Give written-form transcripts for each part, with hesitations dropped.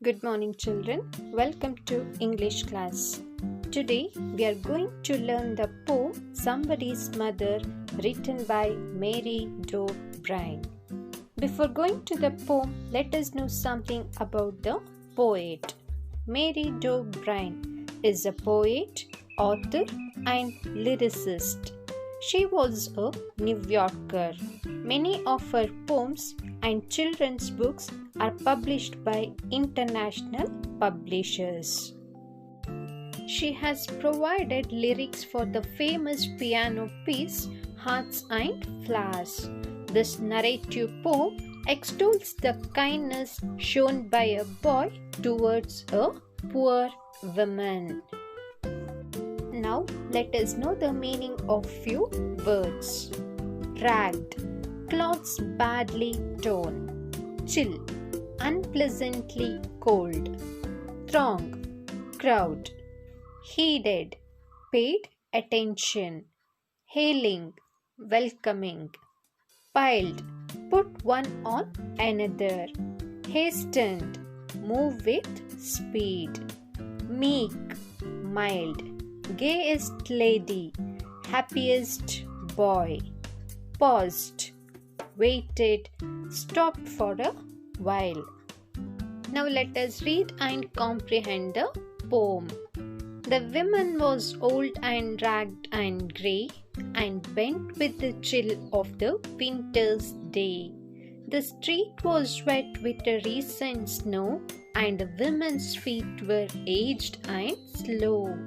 Good morning, children. Welcome to English class. Today we are going to learn the poem Somebody's Mother, written by Mary Do Bryan. Before going to the poem, let us know something about the poet. Mary Do Bryan is a poet, author, and lyricist. She was a New Yorker. Many of her poems and children's books are published by international publishers. She has provided lyrics for the famous piano piece Hearts and Flowers. This narrative poem extols the kindness shown by a boy towards a poor woman. Now let us know the meaning of few words. Ragged, clothes badly torn. Chill, unpleasantly cold. Throng, crowd. Heeded, paid attention. Hailing, welcoming. Piled, put one on another. Hastened, move with speed. Meek, mild. Gayest lady, happiest boy. Paused, waited, stopped for a while. Now let us read and comprehend the poem. The woman was old and ragged and grey, and bent with the chill of the winter's day. The street was wet with a recent snow, and the woman's feet were aged and slow.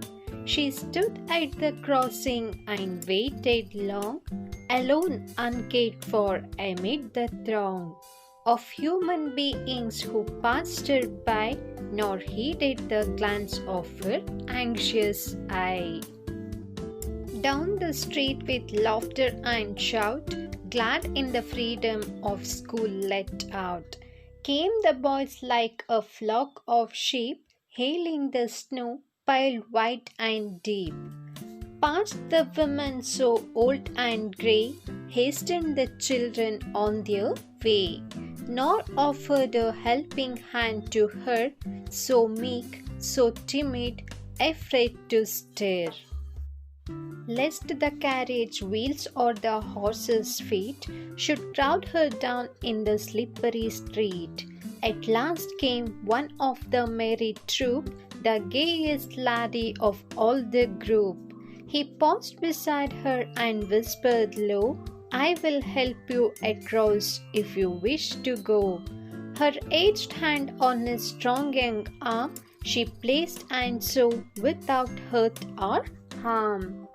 She stood at the crossing and waited long, alone, uncared for amid the throng of human beings who passed her by, nor heeded the glance of her anxious eye. Down the street with laughter and shout, glad in the freedom of school let out, came the boys like a flock of sheep, hailing the snow piled white and deep. Past the women so old and grey, hastened the children on their way, nor offered a helping hand to her, so meek, so timid, afraid to stir. Lest the carriage wheels or the horse's feet should crowd her down in the slippery street. At last came one of the merry troop, the gayest laddie of all the group. He paused beside her and whispered low, I will help you across if you wish to go. Her aged hand on his strong young arm she placed, and so without hurt or harm.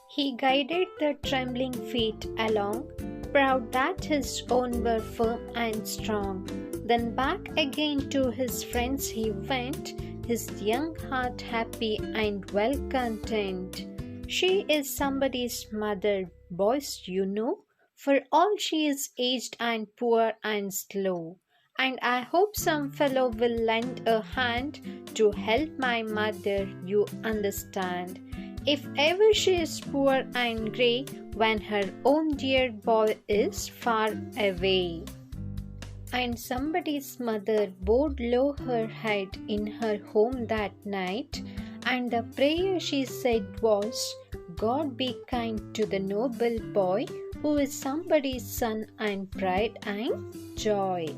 He guided the trembling feet along, proud that his own were firm and strong. Then back again to his friends he went, his young heart happy and well content. She is somebody's mother, boys, you know, for all she is aged and poor and slow. And I hope some fellow will lend a hand to help my mother, you understand. If ever she is poor and grey, when her own dear boy is far away. And somebody's mother bowed low her head in her home that night, and the prayer she said was, God be kind to the noble boy who is somebody's son and pride and joy.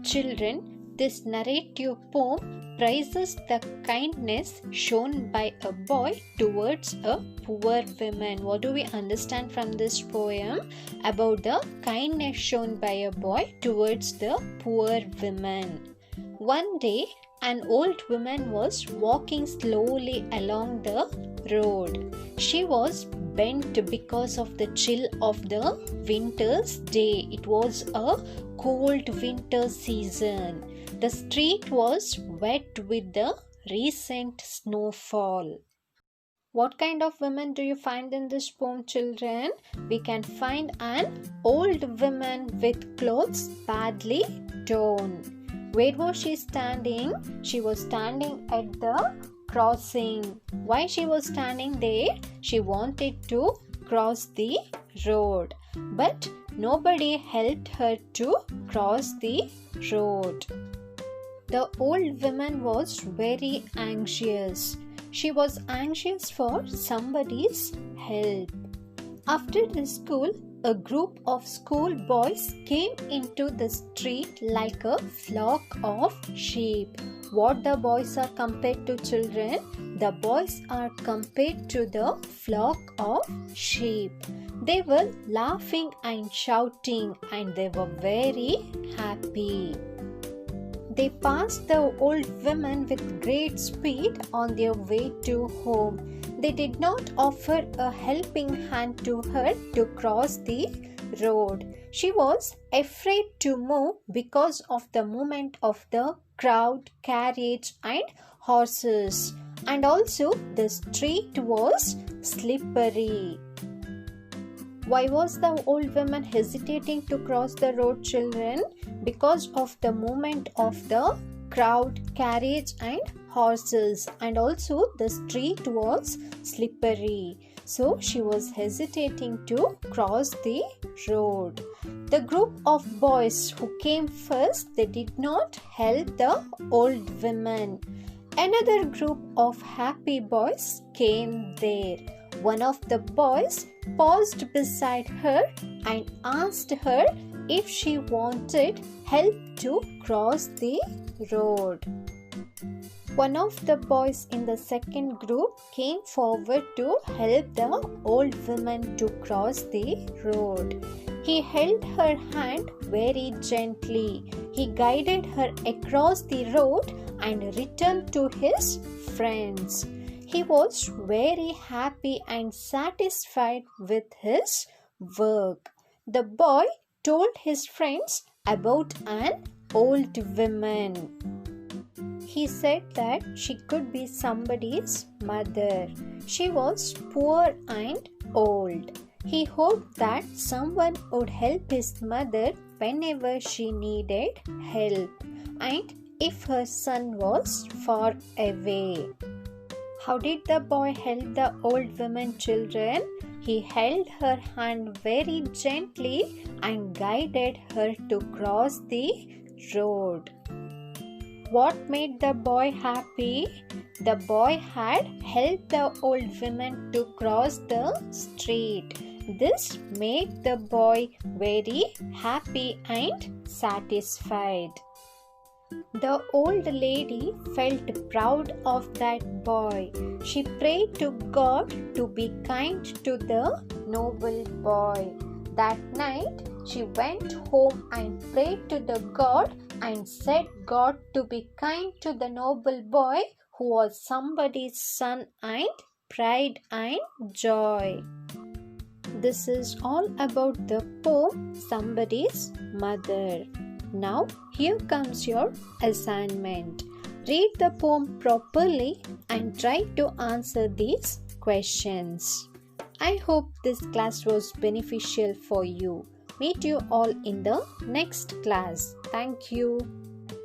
Children, this narrative poem praises the kindness shown by a boy towards a poor woman. What do we understand from this poem about the kindness shown by a boy towards the poor woman? One day, an old woman was walking slowly along the road. She was bent because of the chill of the winter's day. It was a cold winter season. The street was wet with the recent snowfall. What kind of woman do you find in this poem, children? We can find an old woman with clothes badly torn. Where was she standing? She was standing at the crossing. Why she was standing there? She wanted to cross the road, but nobody helped her to cross the road. The old woman was very anxious. She was anxious for somebody's help. After the school, a group of schoolboys came into the street like a flock of sheep. What the boys are compared to, children? The boys are compared to the flock of sheep. They were laughing and shouting, and they were very happy. They passed the old woman with great speed on their way to home. They did not offer a helping hand to her to cross the road. She was afraid to move because of the movement of the crowd, carriage, and horses. And also the street was slippery. Why was the old woman hesitating to cross the road, children? Because of the movement of the crowd, carriage, and horses, and also the street was slippery. So she was hesitating to cross the road. The group of boys who came first, they did not help the old woman. Another group of happy boys came there. One of the boys paused beside her and asked her if she wanted help to cross the road. One of the boys in the second group came forward to help the old woman to cross the road. He held her hand very gently. He guided her across the road and returned to his friends. He was very happy and satisfied with his work. The boy told his friends about an old woman. He said that she could be somebody's mother. She was poor and old. He hoped that someone would help his mother whenever she needed help, and if her son was far away. How did the boy help the old woman, children? He held her hand very gently and guided her to cross the road. What made the boy happy? The boy had helped the old woman to cross the street. This made the boy very happy and satisfied. The old lady felt proud of that boy. She prayed to God to be kind to the noble boy. That night, she went home and prayed to the God and said God to be kind to the noble boy who was somebody's son and pride and joy. This is all about the poem Somebody's Mother. Now, here comes your assignment. Read the poem properly and try to answer these questions. I hope this class was beneficial for you. Meet you all in the next class. Thank you.